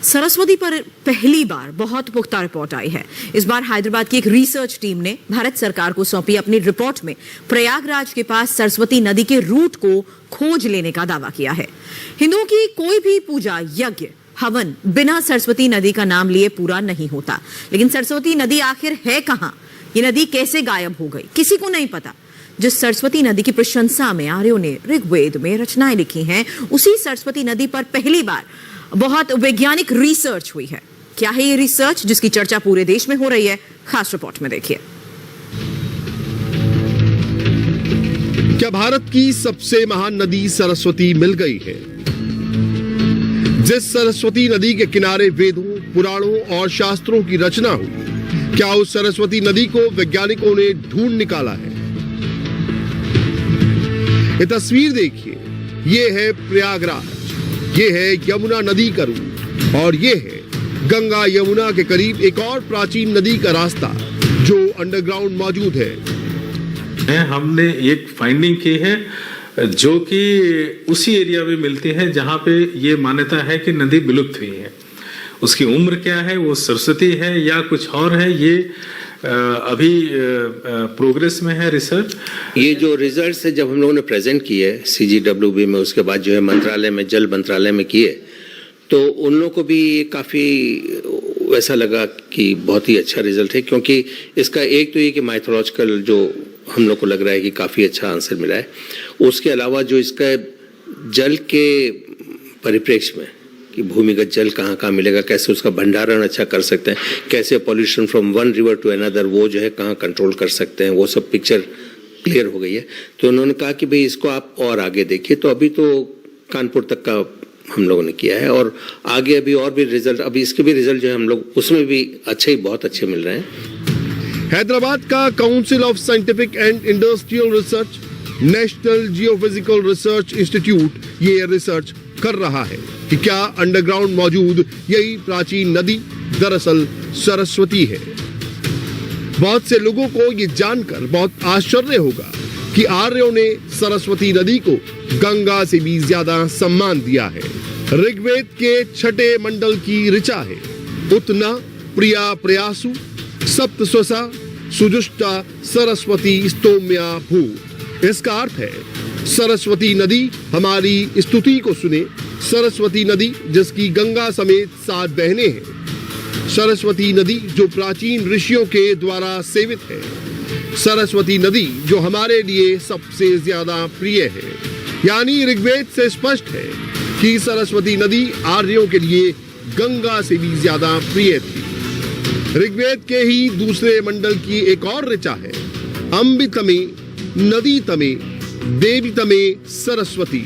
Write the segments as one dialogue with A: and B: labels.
A: सरस्वती पर पहली बार बहुत पुख्ता रिपोर्ट आई है। इस बार हैदराबाद की एक रिसर्च टीम ने भारत सरकार को सौंपी अपनी रिपोर्ट में प्रयागराज के पास सरस्वती नदी के रूट को खोज लेने का दावा किया है। हिंदुओं की कोई भी पूजा, यज्ञ, हवन बिना सरस्वती नदी का नाम लिए पूरा नहीं होता। लेकिन सरस्वती नदी आखिर है कहां? ये नदी कैसे गायब हो गई, किसी को नहीं पता। जिस सरस्वती नदी की प्रशंसा में आर्यों ने ऋग्वेद में रचनाएं लिखी हैं, उसी सरस्वती नदी पर पहली बार बहुत वैज्ञानिक रिसर्च हुई है। क्या है ये रिसर्च जिसकी चर्चा पूरे देश में हो रही है? खास रिपोर्ट में देखिए।
B: क्या भारत की सबसे महान नदी सरस्वती मिल गई है? जिस सरस्वती नदी के किनारे वेदों, पुराणों और शास्त्रों की रचना हुई, क्या उस सरस्वती नदी को वैज्ञानिकों ने ढूंढ निकाला है? ये तस्वीर देखिए, ये है प्रयागराज, ये है यमुना नदी का रूट और ये है गंगा यमुना के करीब एक और प्राचीन नदी का रास्ता जो अंडरग्राउंड मौजूद है।
C: हमने एक फाइंडिंग की है जो कि उसी एरिया में मिलती है जहां पे ये मान्यता है कि नदी विलुप्त हुई है। उसकी उम्र क्या है, वो सरस्वती है या कुछ और है, ये अभी प्रोग्रेस में है रिसर्च।
D: ये जो रिजल्ट्स है जब हम लोगों ने प्रेजेंट किए CGWB में, उसके बाद जो है मंत्रालय में, जल मंत्रालय में किए, तो उन लोगों को भी काफ़ी वैसा लगा कि बहुत ही अच्छा रिजल्ट है, क्योंकि इसका एक तो ये कि माइथोलॉजिकल जो हम लोग को लग रहा है कि काफ़ी अच्छा आंसर मिला है। उसके अलावा जो इसका जल के परिप्रेक्ष्य में कि भूमिगत जल कहाँ कहाँ मिलेगा, कैसे उसका भंडारण अच्छा कर सकते हैं, कैसे pollution from one river to another वो जो है कहाँ कंट्रोल कर सकते हैं, वो सब पिक्चर क्लियर हो गई है। तो उन्होंने कहा कि भाई इसको आप और आगे देखिए। तो अभी तो कानपुर तक का हम लोगों ने किया है और आगे अभी और भी रिजल्ट, अभी इसके भी रिजल्ट जो है हम लोग उसमें भी अच्छे ही बहुत अच्छे मिल रहे हैं।
B: हैदराबाद का council of scientific and industrial research, national geophysical research institute ये रिसर्च कर रहा है कि क्या अंडरग्राउंड मौजूद यही प्राचीन नदी दरअसल सरस्वती है। बहुत से लोगों को ये जानकर बहुत आश्चर्य होगा कि आर्यों ने सरस्वती नदी को गंगा से भी ज्यादा सम्मान दिया है। ऋग्वेद के छठे मंडल की ऋचा है, उत्ना प्रिया प्रयासु सप्तस्वसा सुजुष्टा सरस्वती स्तोम्या भू। इसका अर्थ है सरस्वती नदी हमारी स्तुति को सुने। सरस्वती नदी जिसकी गंगा समेत 7 बहनें हैं। सरस्वती नदी जो प्राचीन ऋषियों के द्वारा सेवित है। सरस्वती नदी जो हमारे लिए सबसे ज्यादा प्रिय है। यानी ऋग्वेद से स्पष्ट है कि सरस्वती नदी आर्यों के लिए गंगा से भी ज्यादा प्रिय थी। ऋग्वेद के ही दूसरे मंडल की एक और ऋचा है, अम्बितमे नदी तमे देवी तमे सरस्वती।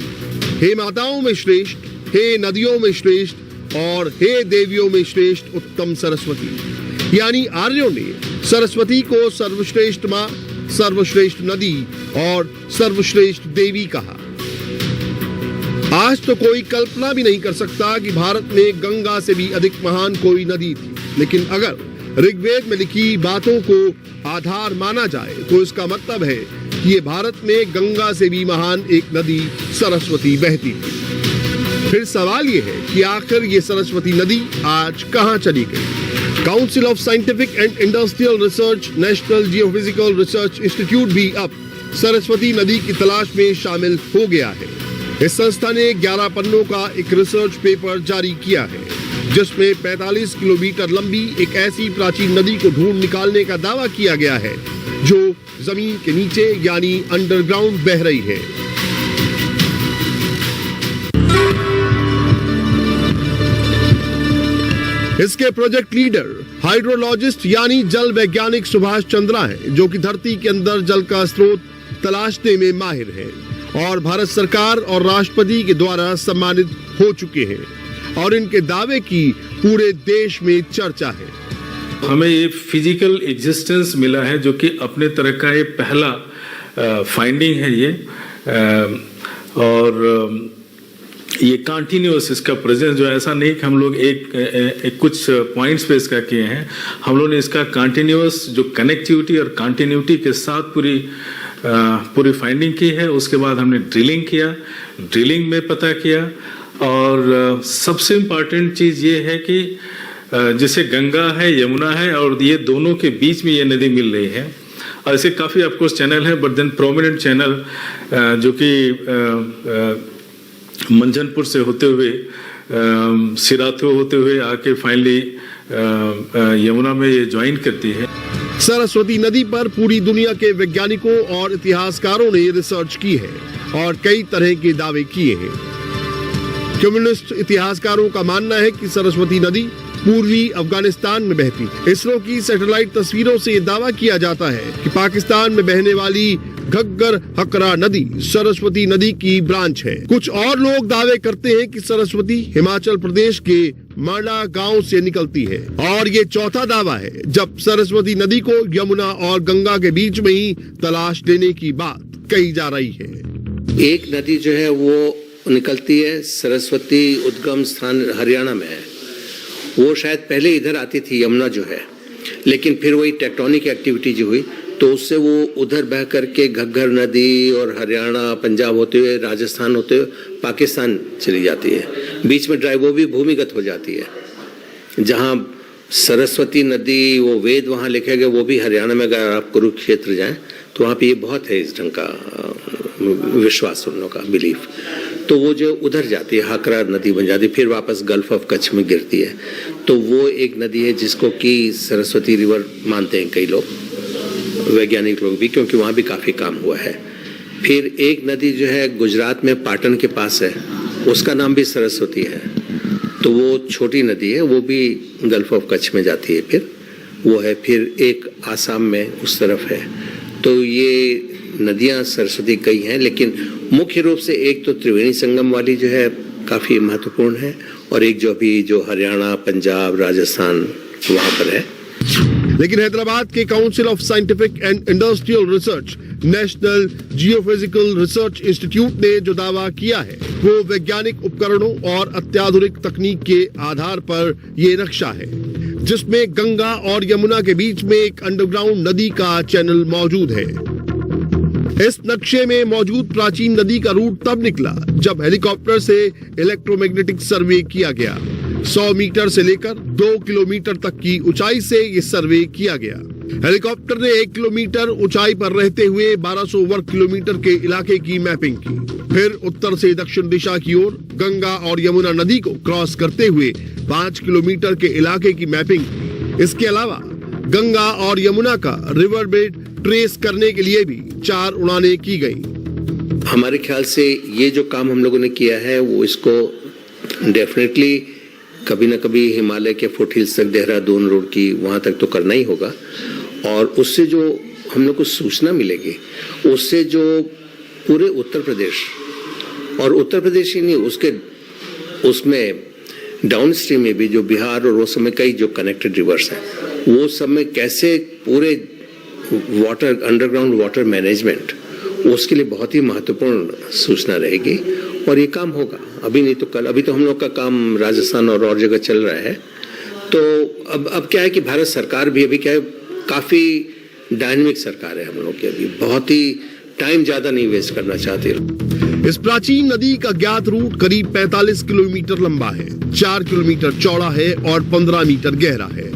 B: हे माताओं में श्रेष्ठ, हे नदियों में श्रेष्ठ और हे देवियों में श्रेष्ठ उत्तम सरस्वती। यानी आर्यों ने सरस्वती को सर्वश्रेष्ठ मां, सर्वश्रेष्ठ नदी और सर्वश्रेष्ठ देवी कहा। आज तो कोई कल्पना भी नहीं कर सकता कि भारत में गंगा से भी अधिक महान कोई नदी थी। लेकिन अगर ऋग्वेद में लिखी बातों को आधार माना जाए तो इसका मतलब है कि ये भारत में गंगा से भी महान एक नदी सरस्वती बहती थी। फिर सवाल ये है कि आखिर ये सरस्वती नदी आज कहां चली गई? Council of scientific and industrial research, national geophysical research institute भी अब सरस्वती नदी की तलाश में शामिल हो गया है। इस संस्था ने 11 पन्नों का एक रिसर्च पेपर जारी किया है जिसमें 45 किलोमीटर लंबी एक ऐसी प्राचीन नदी को ढूंढ निकालने का दावा किया गया है जो जमीन के नीचे यानी अंडरग्राउंड बह रही है। इसके प्रोजेक्ट लीडर हाइड्रोलॉजिस्ट यानी जल वैज्ञानिक सुभाष चंद्रा हैं, जो कि धरती के अंदर जल का स्रोत तलाशने में माहिर हैं और भारत सरकार और राष्ट्रपति के द्वारा सम्मानित हो चुके हैं और इनके दावे की पूरे देश में चर्चा है।
C: हमें ये फिजिकल एग्जिस्टेंस मिला है जो कि अपने तरह का ये पहला फाइंडिंग है ये, और ये कंटिन्यूअस इसका प्रेजेंस जो ऐसा नहीं कि हम लोग एक कुछ पॉइंट्स पे इसका किए हैं। हम लोग ने इसका कंटिन्यूअस जो कनेक्टिविटी और कंटिन्यूटी के साथ पूरी फाइंडिंग की है। उसके बाद हमने ड्रिलिंग किया, ड्रिलिंग में पता किया, और सबसे इम्पोर्टेंट चीज़ ये है कि जैसे गंगा है, यमुना है, और ये दोनों के बीच में ये नदी मिल रही है। और ऐसे काफ़ी ऑफकोर्स चैनल है, बट देन प्रोमिनेंट चैनल जो कि मंझनपुर से होते हुए सिराथू होते हुए आके फाइनली यमुना में ये ज्वाइन करती है।
B: सरस्वती नदी पर पूरी दुनिया के वैज्ञानिकों और इतिहासकारों ने रिसर्च की है और कई तरह के दावे किए हैं। कम्युनिस्ट इतिहासकारों का मानना है कि सरस्वती नदी पूर्वी अफगानिस्तान में बहती है। इसरो की सैटेलाइट तस्वीरों से यह दावा किया जाता है कि पाकिस्तान में बहने वाली घग्गर हकरा नदी सरस्वती नदी की ब्रांच है। कुछ और लोग दावे करते हैं कि सरस्वती हिमाचल प्रदेश के मांडा गांव से निकलती है। और ये चौथा दावा है जब सरस्वती नदी को यमुना और गंगा के बीच में ही तलाश लेने की बात कही जा रही है।
D: एक नदी जो है वो निकलती है, सरस्वती उद्गम स्थान हरियाणा में है। वो शायद पहले इधर आती थी, यमुना जो है, लेकिन फिर वही टेक्टोनिक एक्टिविटी जो हुई तो उससे वो उधर बह करके घग्गर नदी और हरियाणा पंजाब होते हुए राजस्थान होते हुए पाकिस्तान चली जाती है। बीच में ड्राइव वो भी भूमिगत हो जाती है। जहाँ सरस्वती नदी वो वेद वहाँ लिखे गए, वो भी हरियाणा में अगर आप कुरुक्षेत्र जाएं तो वहाँ पे ये बहुत है इस ढंग का विश्वास उन लोगों का बिलीफ। तो वो जो उधर जाती है हाकरा नदी बन जाती है, फिर वापस गल्फ ऑफ कच्छ में गिरती है। तो वो एक नदी है जिसको कि सरस्वती रिवर मानते हैं कई लोग, वैज्ञानिक लोग भी, क्योंकि वहाँ भी काफ़ी काम हुआ है। फिर एक नदी जो है गुजरात में पाटन के पास है, उसका नाम भी सरस्वती है। तो वो छोटी नदी है, वो भी गल्फ ऑफ कच्छ में जाती है। फिर वो है, फिर एक आसाम में उस तरफ है। तो ये नदियाँ सरस्वती कई हैं, लेकिन मुख्य रूप से एक तो त्रिवेणी संगम वाली जो है काफ़ी महत्वपूर्ण है, और एक जो अभी जो हरियाणा पंजाब राजस्थान वहाँ पर है।
B: लेकिन हैदराबाद के council of scientific and industrial research national geophysical research institute ने जो दावा किया है वो वैज्ञानिक उपकरणों और अत्याधुनिक तकनीक के आधार पर ये नक्शा है, जिसमें गंगा और यमुना के बीच में एक अंडरग्राउंड नदी का चैनल मौजूद है। इस नक्शे में मौजूद प्राचीन नदी का रूट तब निकला जब हेलीकॉप्टर से इलेक्ट्रोमैग्नेटिक सर्वे किया गया। 100 मीटर से लेकर 2 किलोमीटर तक की ऊंचाई से ये सर्वे किया गया। हेलीकॉप्टर ने 1 किलोमीटर ऊंचाई पर रहते हुए 1200 वर्ग किलोमीटर के इलाके की मैपिंग की। फिर उत्तर से दक्षिण दिशा की ओर गंगा और यमुना नदी को क्रॉस करते हुए 5 किलोमीटर के इलाके की मैपिंग की। इसके अलावा गंगा और यमुना का रिवर बेड ट्रेस करने के लिए भी 4 उड़ानें की गई।
D: हमारे ख्याल से ये जो काम हम लोगों ने किया है वो इसको डेफिनेटली कभी न कभी हिमालय के फुटहिल्स तक, देहरादून रोड की वहाँ तक तो करना ही होगा। और उससे जो हम लोग को सूचना मिलेगी, उससे जो पूरे उत्तर प्रदेश, और उत्तर प्रदेश ही नहीं, उसमें डाउन स्ट्रीम में भी जो बिहार और वो सब में कई जो कनेक्टेड रिवर्स हैं, वो सब में कैसे पूरे वाटर अंडरग्राउंड वाटर मैनेजमेंट, उसके लिए बहुत ही महत्वपूर्ण सूचना रहेगी। और ये काम होगा, अभी नहीं तो कल। अभी तो हम लोग का काम राजस्थान और जगह चल रहा है। तो अब क्या है कि भारत सरकार भी अभी क्या है, काफ़ी डायनेमिक सरकार है हम लोग की, अभी बहुत ही टाइम ज़्यादा नहीं वेस्ट करना चाहते।
B: इस प्राचीन नदी का ज्ञात रूट करीब 45 किलोमीटर लंबा है, 4 किलोमीटर चौड़ा है और 15 मीटर गहरा है।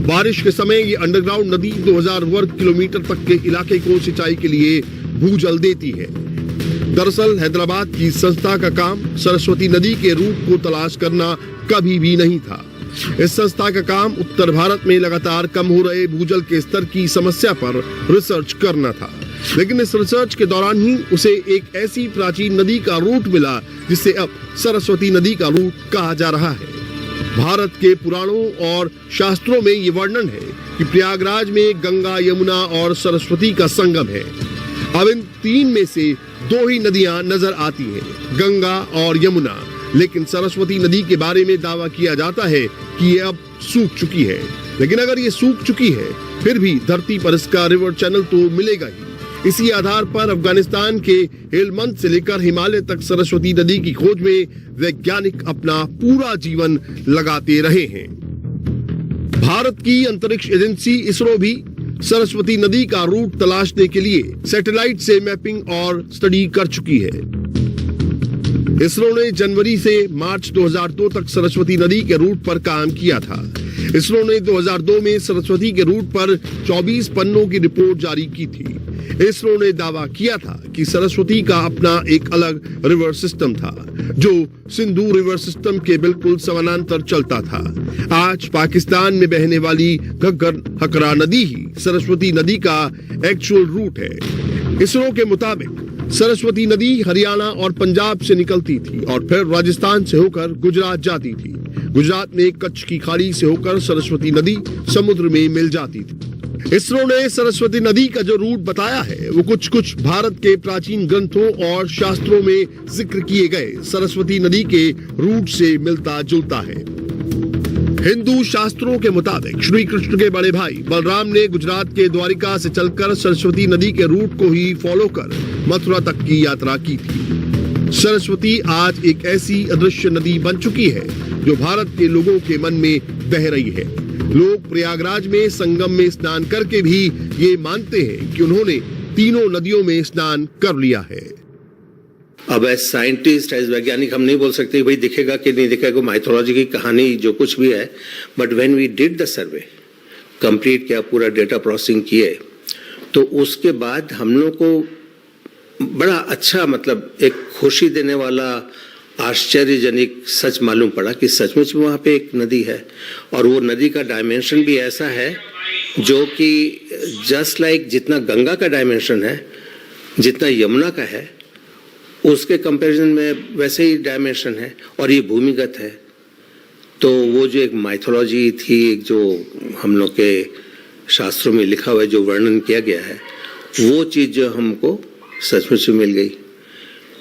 B: बारिश के समय ये अंडरग्राउंड नदी 2000 वर्ग किलोमीटर तक के इलाके को सिंचाई के लिए भूजल देती है। दरअसल हैदराबाद की संस्था का काम सरस्वती नदी के रूट को तलाश करना कभी भी नहीं था। इस संस्था का काम उत्तर भारत में लगातार कम हो रहे भूजल के स्तर की समस्या पर रिसर्च करना था। लेकिन इस रिसर्च के दौरान ही उसे एक ऐसी प्राचीन नदी का रूट मिला जिसे अब सरस्वती नदी का रूट कहा जा रहा है। भारत के पुराणों और शास्त्रों में ये वर्णन है कि प्रयागराज में गंगा, यमुना और सरस्वती का संगम है। अब इन 3 में से 2 ही नदियां नजर आती हैं, गंगा और यमुना। लेकिन सरस्वती नदी के बारे में दावा किया जाता है कि ये अब सूख चुकी है। लेकिन अगर ये सूख चुकी है, फिर भी धरती पर इसका रिवर चैनल तो मिलेगा ही। इसी आधार पर अफगानिस्तान के हेलमंद से लेकर हिमालय तक सरस्वती नदी की खोज में वैज्ञानिक अपना पूरा जीवन लगाते रहे हैं। भारत की अंतरिक्ष एजेंसी इसरो भी सरस्वती नदी का रूट तलाशने के लिए सैटेलाइट से मैपिंग और स्टडी कर चुकी है। इसरो ने जनवरी से मार्च 2002 तक सरस्वती नदी के रूट पर काम किया था। इसरो ने 2002 में सरस्वती के रूट पर 24 पन्नों की रिपोर्ट जारी की थी। इसरो ने दावा किया था कि सरस्वती का अपना एक अलग रिवर सिस्टम था जो सिंधु रिवर सिस्टम के बिल्कुल समानांतर चलता था। आज पाकिस्तान में बहने वाली घग्गर हकरा नदी ही सरस्वती नदी का एक्चुअल रूट है। इसरो के मुताबिक सरस्वती नदी हरियाणा और पंजाब से निकलती थी और फिर राजस्थान से होकर गुजरात जाती थी। गुजरात में कच्छ की खाड़ी से होकर सरस्वती नदी समुद्र में मिल जाती थी। इसरो ने सरस्वती नदी का जो रूट बताया है वो कुछ भारत के प्राचीन ग्रंथों और शास्त्रों में जिक्र किए गए सरस्वती नदी के रूट से मिलता जुलता है। हिंदू शास्त्रों के मुताबिक श्री कृष्ण के बड़े भाई बलराम ने गुजरात के द्वारिका से चलकर सरस्वती नदी के रूट को ही फॉलो कर मथुरा तक की यात्रा की थी। सरस्वती आज एक ऐसी अदृश्य नदी बन चुकी है जो भारत के लोगों के मन में बह रही है। लोग प्रयागराज में संगम में स्नान करके भी ये मानते हैं कि उन्होंने तीनों नदियों में स्नान कर लिया है।
D: अब एज साइंटिस्ट, एज वैज्ञानिक हम नहीं बोल सकते भाई दिखेगा कि नहीं दिखेगा, माइथोलॉजी की कहानी जो कुछ भी है, but when we did the survey, complete किया, पूरा डेटा प्रोसेसिंग किए, तो उसके बाद हम लोग को बड़ा अच्छा, मतलब एक खुशी देने वाला आश्चर्यजनक सच मालूम पड़ा कि सचमुच में वहाँ पे एक नदी है और वो नदी का डायमेंशन भी ऐसा है जो कि जस्ट लाइक जितना गंगा का डायमेंशन है, जितना यमुना का है, उसके कंपैरिजन में वैसे ही डायमेंशन है और ये भूमिगत है। तो वो जो एक माइथोलॉजी थी, एक जो हम लोग के शास्त्रों में लिखा हुआ है, जो वर्णन किया गया है, वो चीज़ जो हमको सचमुच में मिल गई।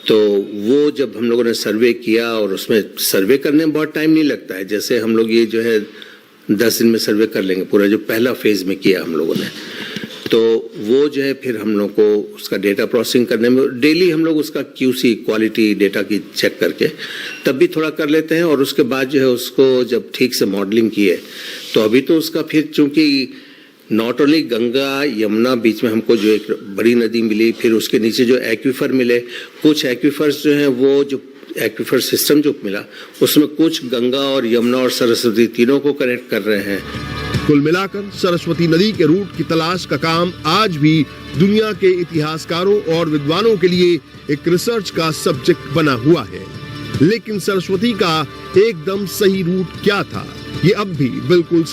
D: तो वो जब हम लोगों ने सर्वे किया, और उसमें सर्वे करने में बहुत टाइम नहीं लगता है, जैसे हम लोग ये जो है 10 दिन में सर्वे कर लेंगे, पूरा जो पहला फेज में किया हम लोगों ने, तो वो जो है फिर हम लोग को उसका डेटा प्रोसेसिंग करने में डेली हम लोग उसका QC क्वालिटी डेटा की चेक करके तब भी थोड़ा कर लेते हैं, और उसके बाद जो है उसको जब ठीक से मॉडलिंग किए तो अभी तो उसका फिर चूंकि नॉट ओनली गंगा यमुना बीच में हमको जो एक बड़ी नदी मिली, फिर उसके नीचे जो एक्वीफर मिले, कुछ एक्वीफर्स जो हैं वो जो एक्वीफर सिस्टम जो मिला उसमें कुछ गंगा और यमुना और सरस्वती तीनों को कनेक्ट कर रहे हैं।
B: कुल मिलाकर सरस्वती नदी के रूट की तलाश का काम आज भी दुनिया के इतिहासकारों और विद्वानों के लिए एक रिसर्च का सब्जेक्ट बना हुआ है। लेकिन सरस्वती का एकदम सही रूट क्या था, ये अब भी बिल्कुल